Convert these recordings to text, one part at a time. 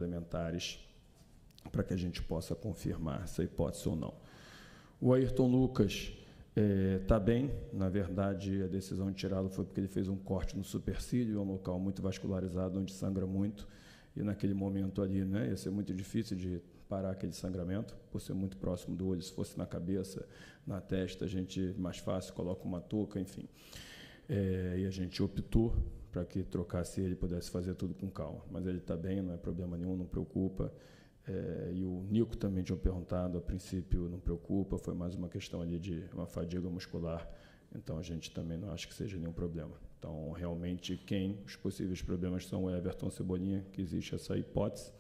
elementares para que a gente possa confirmar essa hipótese ou não. O Ayrton Lucas está bem, na verdade a decisão de tirá-lo foi porque ele fez um corte no supercílio, é um local muito vascularizado, onde sangra muito, e naquele momento ali, né, ia ser muito difícil de parar aquele sangramento, por ser muito próximo do olho. Se fosse na cabeça, na testa, a gente, mais fácil, coloca uma touca, enfim. E a gente optou para que trocasse ele e pudesse fazer tudo com calma. Mas ele está bem, não é problema nenhum, não preocupa. E o Nico também tinha perguntado, a princípio não preocupa, foi mais uma questão ali de uma fadiga muscular, então a gente também não acha que seja nenhum problema. Então, realmente, os possíveis problemas são o Everton Cebolinha, que existe essa hipótese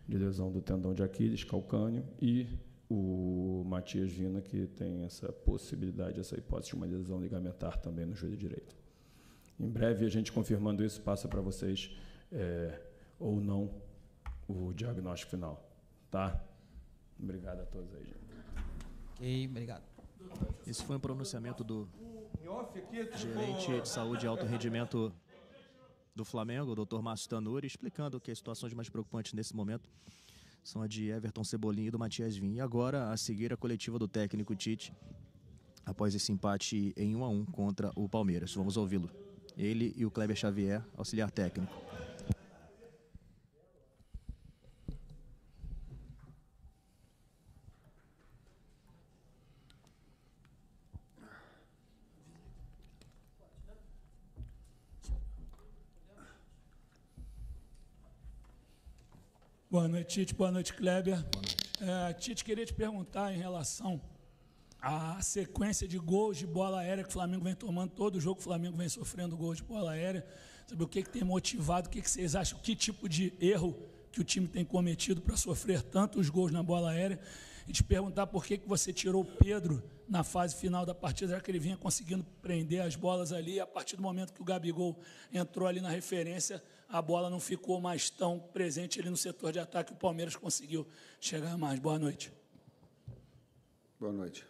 de lesão do tendão de Aquiles, calcâneo, e o Matias Vina, que tem essa possibilidade, essa hipótese de uma lesão ligamentar também no joelho direito. Em breve, a gente confirmando isso, passa para vocês ou não o diagnóstico final, tá? Obrigado a todos aí, gente. Ok, obrigado. Esse foi um pronunciamento do gerente de saúde e alto rendimento do Flamengo, o Dr. Márcio Tanuri, explicando que as situações mais preocupantes nesse momento são a de Everton Cebolinha e do Matias Vinha. E agora, a seguir, a coletiva do técnico Tite, após esse empate em 1-1 contra o Palmeiras. Vamos ouvi-lo. Ele e o Kleber Xavier, auxiliar técnico. Boa noite, Tite. Boa noite, Kleber. Tite, queria te perguntar em relação à sequência de gols de bola aérea que o Flamengo vem tomando. Todo jogo o Flamengo vem sofrendo gols de bola aérea. Sabe o que tem motivado, o que vocês acham, que tipo de erro que o time tem cometido para sofrer tantos gols na bola aérea? E te perguntar por que você tirou o Pedro na fase final da partida, já que ele vinha conseguindo prender as bolas ali, e a partir do momento que o Gabigol entrou ali na referência, a bola não ficou mais tão presente ali no setor de ataque, o Palmeiras conseguiu chegar mais. Boa noite. Boa noite.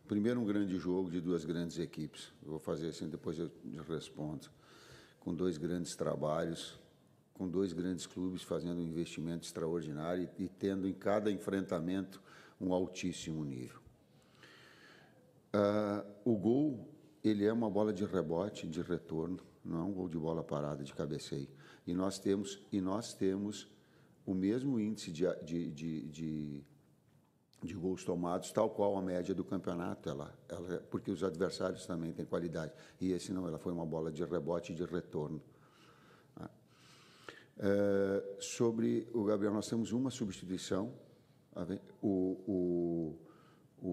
Primeiro, um grande jogo de duas grandes equipes. Eu vou fazer assim, depois eu respondo. Com dois grandes trabalhos, com dois grandes clubes fazendo um investimento extraordinário e tendo em cada enfrentamento um altíssimo nível. O gol, ele é uma bola de rebote, de retorno, não é um gol de bola parada, de cabeceio. E nós temos o mesmo índice de gols tomados, tal qual a média do campeonato, porque os adversários também têm qualidade. E esse não, ela foi uma bola de rebote e de retorno. Sobre o Gabriel, nós temos uma substituição, o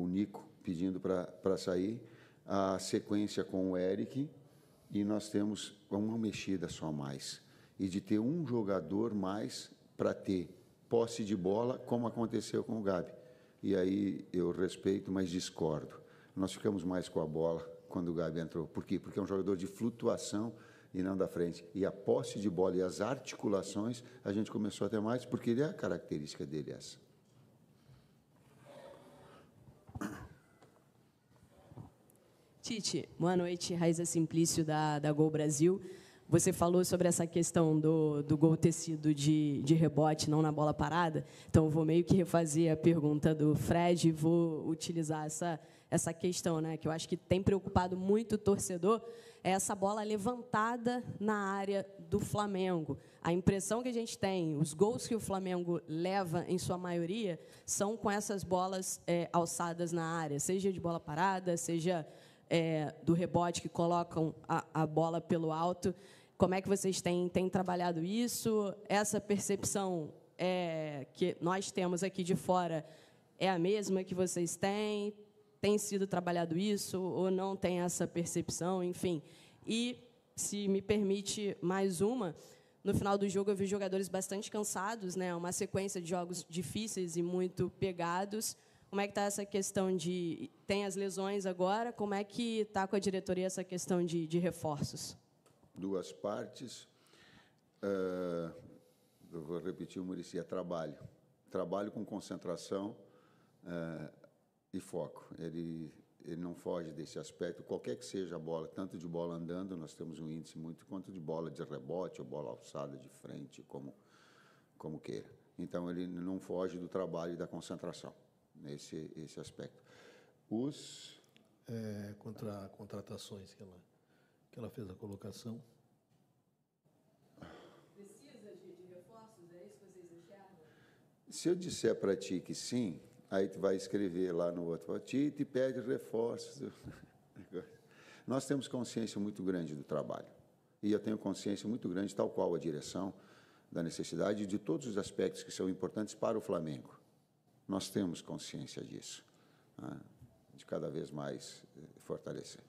Nico pedindo para sair, a sequência com o Eric, e nós temos uma mexida só a mais, e de ter um jogador mais para ter posse de bola, como aconteceu com o Gabi. E aí eu respeito, mas discordo. Nós ficamos mais com a bola quando o Gabi entrou. Por quê? Porque é um jogador de flutuação e não da frente. E a posse de bola e as articulações, a gente começou a ter mais, porque ele é a característica dele essa. Tite, boa noite. Raiza Simplício, da Gol Brasil. Você falou sobre essa questão do gol ter sido de rebote, não na bola parada. Então, eu vou meio que refazer a pergunta do Fred e vou utilizar essa questão, né, que eu acho que tem preocupado muito o torcedor, é essa bola levantada na área do Flamengo. A impressão que a gente tem, os gols que o Flamengo leva, em sua maioria, são com essas bolas alçadas na área, seja de bola parada, seja do rebote, que colocam a bola pelo alto. Como é que vocês têm trabalhado isso? Essa percepção que nós temos aqui de fora é a mesma que vocês têm? Tem sido trabalhado isso ou não tem essa percepção? Enfim. E, se me permite mais uma, no final do jogo eu vi jogadores bastante cansados, né? Uma sequência de jogos difíceis e muito pegados. Como é que está essa questão de... Tem as lesões agora, como é que está com a diretoria essa questão de reforços? Duas partes. Eu vou repetir o Muricy, é trabalho. Trabalho com concentração e foco. ele não foge desse aspecto, qualquer que seja a bola, tanto de bola andando, nós temos um índice muito, quanto de bola de rebote ou bola alçada de frente, como queira. Então, ele não foge do trabalho e da concentração, nesse aspecto. Contra contratações que ela fez a colocação. Precisa de reforços? É isso que vocês enxergam? Se eu disser para ti que sim, aí tu vai escrever lá no outro, te pede reforços. Nós temos consciência muito grande do trabalho. E eu tenho consciência muito grande, tal qual a direção, da necessidade de todos os aspectos que são importantes para o Flamengo. Nós temos consciência disso, né? De cada vez mais fortalecer.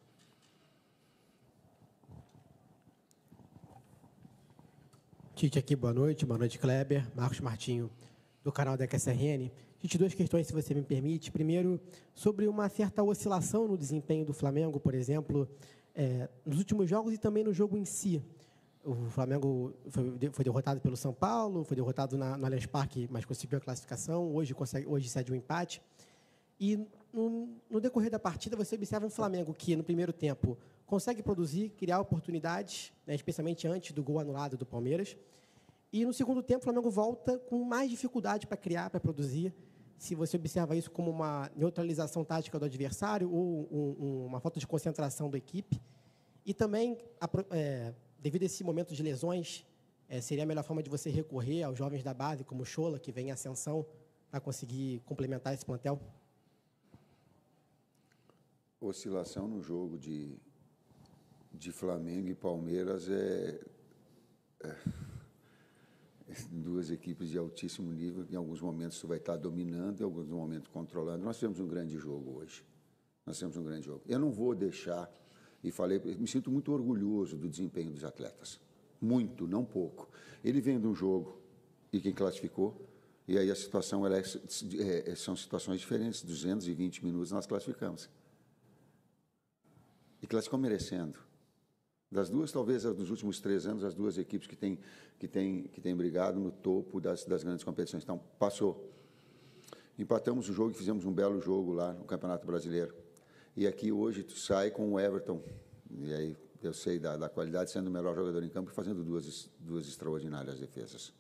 Tite aqui, boa noite, Kleber, Marcos Martinho, do canal da QSRN. Tite, duas questões, se você me permite. Primeiro, sobre uma certa oscilação no desempenho do Flamengo, por exemplo, nos últimos jogos e também no jogo em si. O Flamengo foi derrotado pelo São Paulo, foi derrotado no Allianz Parque, mas conseguiu a classificação, hoje cede um empate. E no decorrer da partida, você observa um Flamengo que, no primeiro tempo, consegue produzir, criar oportunidades, né, especialmente antes do gol anulado do Palmeiras. E, no segundo tempo, o Flamengo volta com mais dificuldade para criar, para produzir. Se você observa isso como uma neutralização tática do adversário ou uma falta de concentração da equipe. E também, devido a esse momento de lesões, seria a melhor forma de você recorrer aos jovens da base, como o Schola, que vem em ascensão, para conseguir complementar esse plantel? Oscilação no jogo de Flamengo e Palmeiras duas equipes de altíssimo nível. Em alguns momentos tu vai estar dominando, em alguns momentos controlando. Nós temos um grande jogo hoje. Eu não vou deixar, me sinto muito orgulhoso do desempenho dos atletas. Muito, não pouco. Ele vem de um jogo e quem classificou, e aí a situação são situações diferentes. 220 minutos nós classificamos. E classificou merecendo. Das duas, talvez, nos últimos 3 anos, as duas equipes que têm brigado no topo das grandes competições. Então, passou. Empatamos o jogo e fizemos um belo jogo lá no Campeonato Brasileiro. E aqui, hoje, tu sai com o Everton, e aí eu sei da qualidade, sendo o melhor jogador em campo e fazendo duas extraordinárias defesas.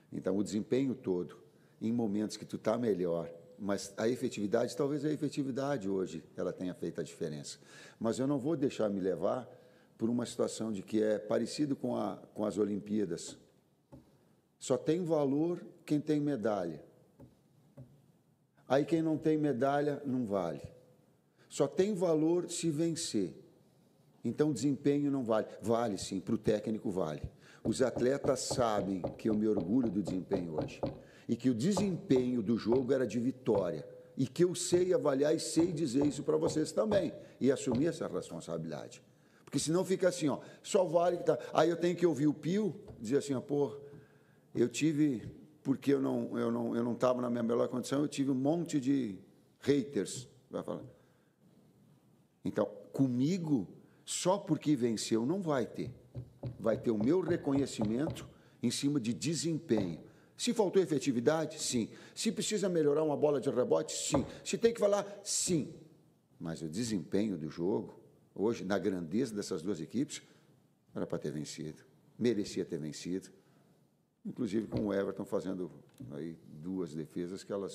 Então, o desempenho todo, em momentos que tu está melhor, mas a efetividade, talvez a efetividade hoje, ela tenha feito a diferença. Mas eu não vou deixar me levar por uma situação de que é parecido com as Olimpíadas. Só tem valor quem tem medalha. Aí quem não tem medalha não vale. Só tem valor se vencer. Então desempenho não vale. Vale sim, para o técnico vale. Os atletas sabem que eu me orgulho do desempenho hoje. E que o desempenho do jogo era de vitória. E que eu sei avaliar e sei dizer isso para vocês também. E assumir essa responsabilidade. Porque senão fica assim, ó, só vale que tá. Aí eu tenho que ouvir o Pio dizer assim, ó, pô, eu tive, porque eu não estava na minha melhor condição, eu tive um monte de haters, vai falar. Então, comigo, só porque venceu não vai ter. Vai ter o meu reconhecimento em cima de desempenho. Se faltou efetividade, sim. Se precisa melhorar uma bola de rebote, sim. Se tem que falar, sim. Mas o desempenho do jogo, hoje, na grandeza dessas duas equipes, era para ter vencido. Merecia ter vencido. Inclusive com o Everton fazendo aí 2 defesas que eu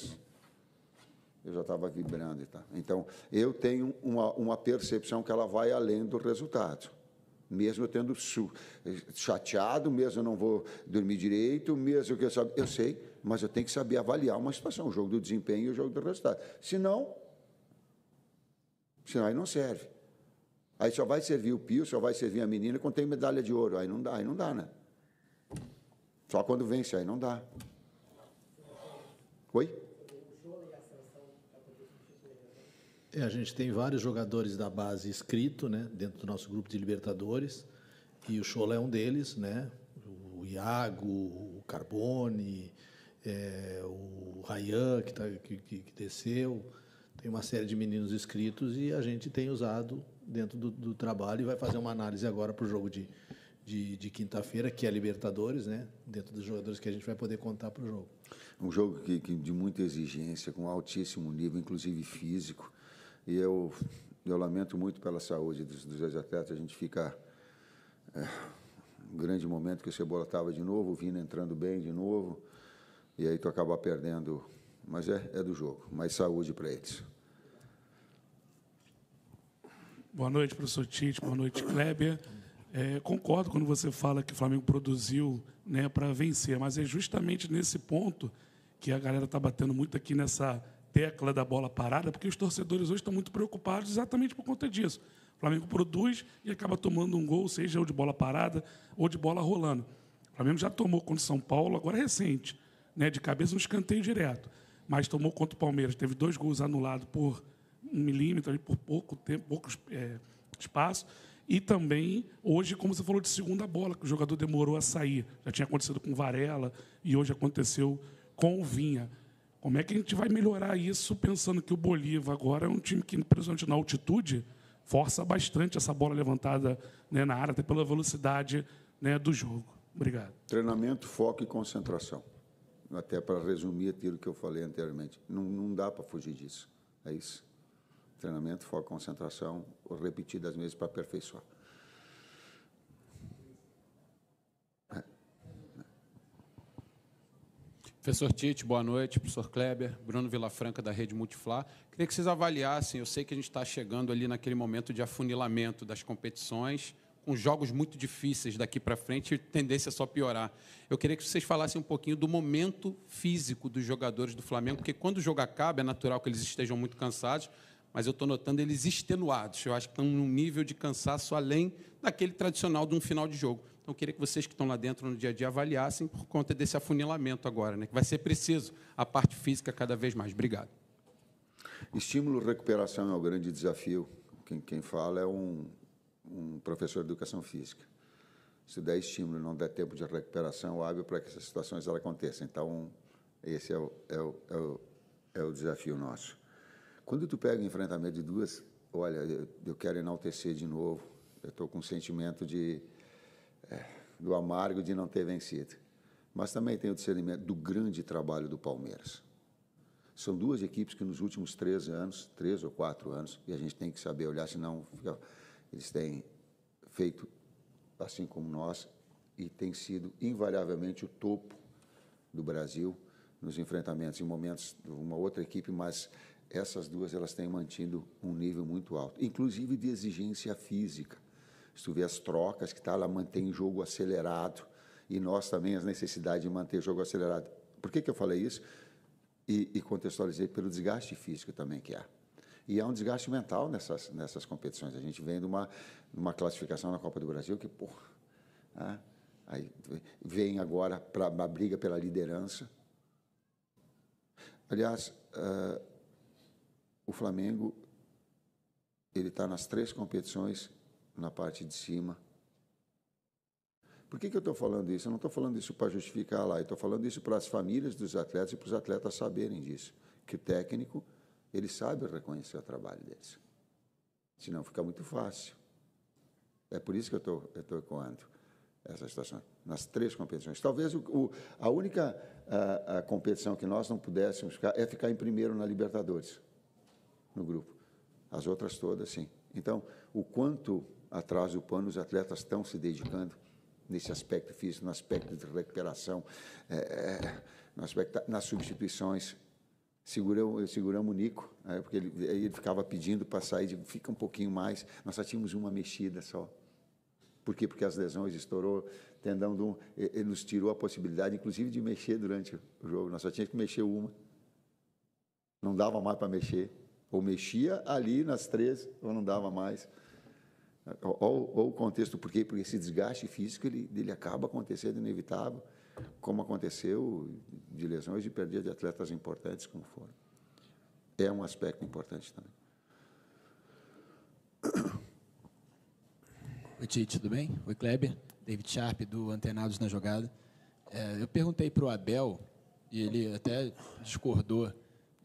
já estava vibrando e tal. Então, eu tenho uma percepção que ela vai além do resultado. Mesmo eu tendo chateado, mesmo eu não vou dormir direito, mesmo que eu sei, mas eu tenho que saber avaliar uma situação, o jogo do desempenho e o jogo do resultado. Senão aí não serve. Aí só vai servir o Pio, só vai servir a menina quando tem medalha de ouro. Aí não dá, né? Só quando vence, aí não dá. Oi? A gente tem vários jogadores da base inscritos, né, dentro do nosso grupo de Libertadores, e o Schola é um deles, né? O Iago, o Carbone, o Rayan, que desceu. Tem uma série de meninos inscritos e a gente tem usado dentro do trabalho e vai fazer uma análise agora para o jogo de quinta-feira, que é a Libertadores, né? Dentro dos jogadores que a gente vai poder contar para o jogo. Um jogo de muita exigência, com altíssimo nível, inclusive físico. E eu lamento muito pela saúde dos dois atletas. A gente fica... um grande momento que o Cebola estava de novo, o Vina entrando bem de novo, e aí tu acaba perdendo. Mas é do jogo. Mais saúde para eles. Boa noite, professor Tite. Boa noite, Kleber. Concordo quando você fala que o Flamengo produziu, né, para vencer, mas é justamente nesse ponto que a galera está batendo muito aqui nessa tecla da bola parada, porque os torcedores hoje estão muito preocupados exatamente por conta disso. O Flamengo produz e acaba tomando um gol, seja ou de bola parada ou de bola rolando. O Flamengo já tomou contra o São Paulo, agora recente, né, de cabeça no escanteio direto, mas tomou contra o Palmeiras. Teve 2 gols anulados por 1 milímetro, ali, por pouco tempo, pouco espaço. E também, hoje, como você falou, de segunda bola, que o jogador demorou a sair. Já tinha acontecido com o Varela e hoje aconteceu com o Vinha. Como é que a gente vai melhorar isso, pensando que o Bolívar agora é um time que, principalmente na altitude, força bastante essa bola levantada, né, na área, até pela velocidade, né, do jogo. Obrigado. Treinamento, foco e concentração. Até para resumir aquilo que eu falei anteriormente. Não dá para fugir disso. É isso. Treinamento, foco e concentração, repetidas vezes para aperfeiçoar. Professor Tite, boa noite. Professor Kleber, Bruno Vilafranca, da Rede Multiflá. Queria que vocês avaliassem, eu sei que a gente está chegando ali naquele momento de afunilamento das competições, com jogos muito difíceis daqui para frente e tendência a só piorar. Eu queria que vocês falassem um pouquinho do momento físico dos jogadores do Flamengo, porque quando o jogo acaba, é natural que eles estejam muito cansados, mas eu estou notando eles extenuados. Eu acho que estão num nível de cansaço além daquele tradicional de um final de jogo. Então, eu queria que vocês que estão lá dentro no dia a dia avaliassem por conta desse afunilamento agora, né? Que vai ser preciso a parte física cada vez mais. Obrigado. Estímulo e recuperação é o grande desafio. Quem fala é um professor de educação física. Se der estímulo e não der tempo de recuperação hábil para que essas situações aconteçam. Então, esse é o desafio nosso. Quando tu pega o enfrentamento de duas, olha, eu quero enaltecer de novo. Eu estou com um sentimento do amargo de não ter vencido. Mas também tenho o discernimento do grande trabalho do Palmeiras. São 2 equipes que nos últimos 3 ou 4 anos, e a gente tem que saber olhar, senão eles têm feito assim como nós, e tem sido invariavelmente o topo do Brasil nos enfrentamentos, em momentos de uma outra equipe, mas essas 2 elas têm mantido um nível muito alto, inclusive de exigência física. Se tu vê as trocas que ela mantém jogo acelerado, e nós também as necessidades de manter jogo acelerado. Por que eu falei isso? E contextualizei pelo desgaste físico também que há. E há um desgaste mental nessas competições. A gente vem de uma classificação na Copa do Brasil que, aí vem agora para uma briga pela liderança. Aliás, o Flamengo ele está nas 3 competições na parte de cima. Por que eu estou falando isso? Eu não estou falando isso para justificar lá, eu estou falando isso para as famílias dos atletas e para os atletas saberem disso, que o técnico ele sabe reconhecer o trabalho deles. Senão fica muito fácil. É por isso que eu estou ecoando essa situação. Nas 3 competições. Talvez a única a competição que nós não pudéssemos ficar é ficar em primeiro na Libertadores, no grupo. As outras todas, sim. Então, o quanto atrás do pano os atletas estão se dedicando nesse aspecto físico, no aspecto de recuperação, no aspecto, nas substituições. Seguramos o Nico, porque ele ficava pedindo para sair, fica um pouquinho mais. Nós só tínhamos uma mexida só. Por quê? Porque as lesões estourou, tendão ele nos tirou a possibilidade, inclusive, de mexer durante o jogo. Nós só tínhamos que mexer uma. Não dava mais para mexer. Ou mexia ali nas 3, ou não dava mais. Ou o contexto, por quê? Porque esse desgaste físico ele acaba acontecendo inevitável, como aconteceu de lesões e perda de atletas importantes, como foram. É um aspecto importante também. Oi, Tite, tudo bem? Oi, Kleber. David Sharp, do Antenados na Jogada. Eu perguntei para o Abel, e ele até discordou,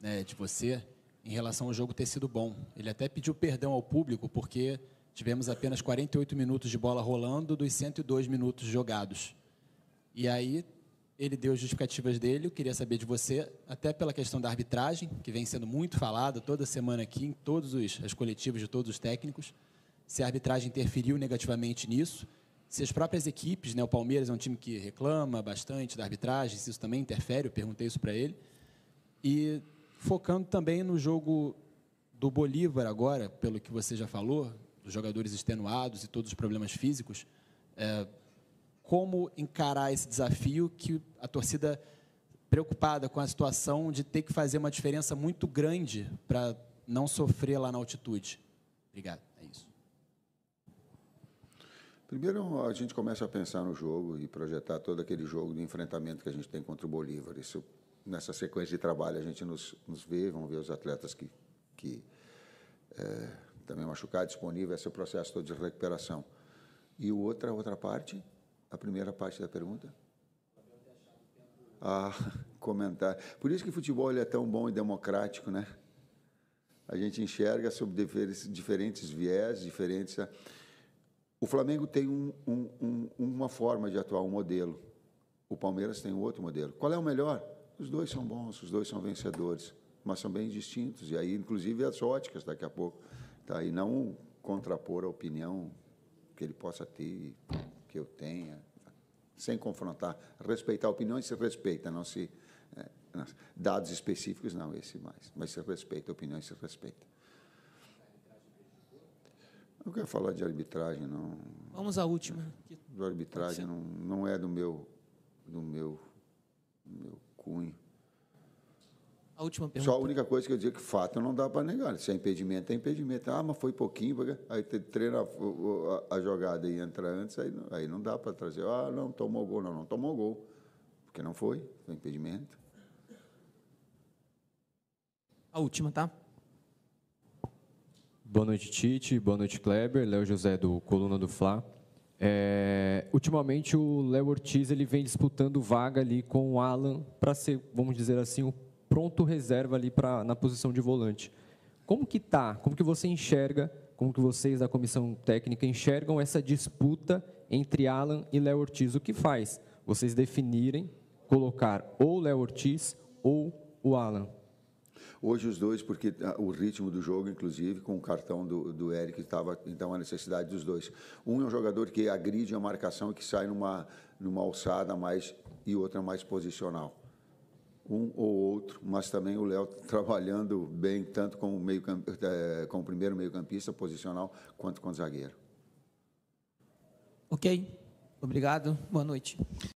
né, de você, em relação ao jogo ter sido bom. Ele até pediu perdão ao público, porque tivemos apenas 48 minutos de bola rolando dos 102 minutos jogados. E aí ele deu as justificativas dele. Eu queria saber de você, até pela questão da arbitragem, que vem sendo muito falada toda semana aqui, em todos as coletivos de todos os técnicos, se a arbitragem interferiu negativamente nisso, se as próprias equipes, né, o Palmeiras é um time que reclama bastante da arbitragem, se isso também interfere, eu perguntei isso para ele. E focando também no jogo do Bolívar agora, pelo que você já falou, dos jogadores extenuados e todos os problemas físicos, como encarar esse desafio que a torcida, preocupada com a situação de ter que fazer uma diferença muito grande para não sofrer lá na altitude? Obrigado, é isso. Primeiro, a gente começa a pensar no jogo e projetar todo aquele jogo de enfrentamento que a gente tem contra o Bolívar. Isso, nessa sequência de trabalho, a gente nos vê, vamos ver os atletas que também machucados, disponível, esse é o processo todo de recuperação. E a outra parte, a primeira parte da pergunta? Comentar. Por isso que o futebol ele é tão bom e democrático, né? A gente enxerga sob diferentes viés, diferentes... O Flamengo tem uma forma de atuar, um modelo. O Palmeiras tem outro modelo. Qual é o melhor? Os dois são bons, os dois são vencedores, mas são bem distintos. E aí, inclusive, as óticas daqui a pouco. Tá? E não contrapor a opinião que ele possa ter, que eu tenha, sem confrontar. Respeitar opiniões se respeita, não se... dados específicos, não, esse mais. Mas se respeita, opiniões se respeita. Não quero falar de arbitragem, não. Vamos à última. Do arbitragem não é do meu cunho. A última pergunta. Só a única coisa que eu digo que fato não dá para negar. Se é impedimento, é impedimento. Mas foi pouquinho, aí treina a jogada e entra antes, aí não dá para trazer. Não, tomou gol. Não tomou gol. Porque não foi impedimento. A última, tá? Boa noite, Tite. Boa noite, Kleber. Léo José, do Coluna do Fla. Ultimamente, o Léo Ortiz ele vem disputando vaga ali com o Alan para ser, vamos dizer assim, o pronto reserva ali na posição de volante. Como que tá? Como que você enxerga, como que vocês da comissão técnica enxergam essa disputa entre Alan e Léo Ortiz? O que faz vocês definirem, colocar ou o Léo Ortiz ou o Alan? Hoje os dois, porque o ritmo do jogo, inclusive, com o cartão do Eric, estava, então, a necessidade dos dois. Um é um jogador que agride a marcação e que sai numa alçada mais, e outra mais posicional. Um ou outro, mas também o Léo trabalhando bem, tanto com o primeiro meio-campista posicional, quanto com o zagueiro. Ok, obrigado, boa noite.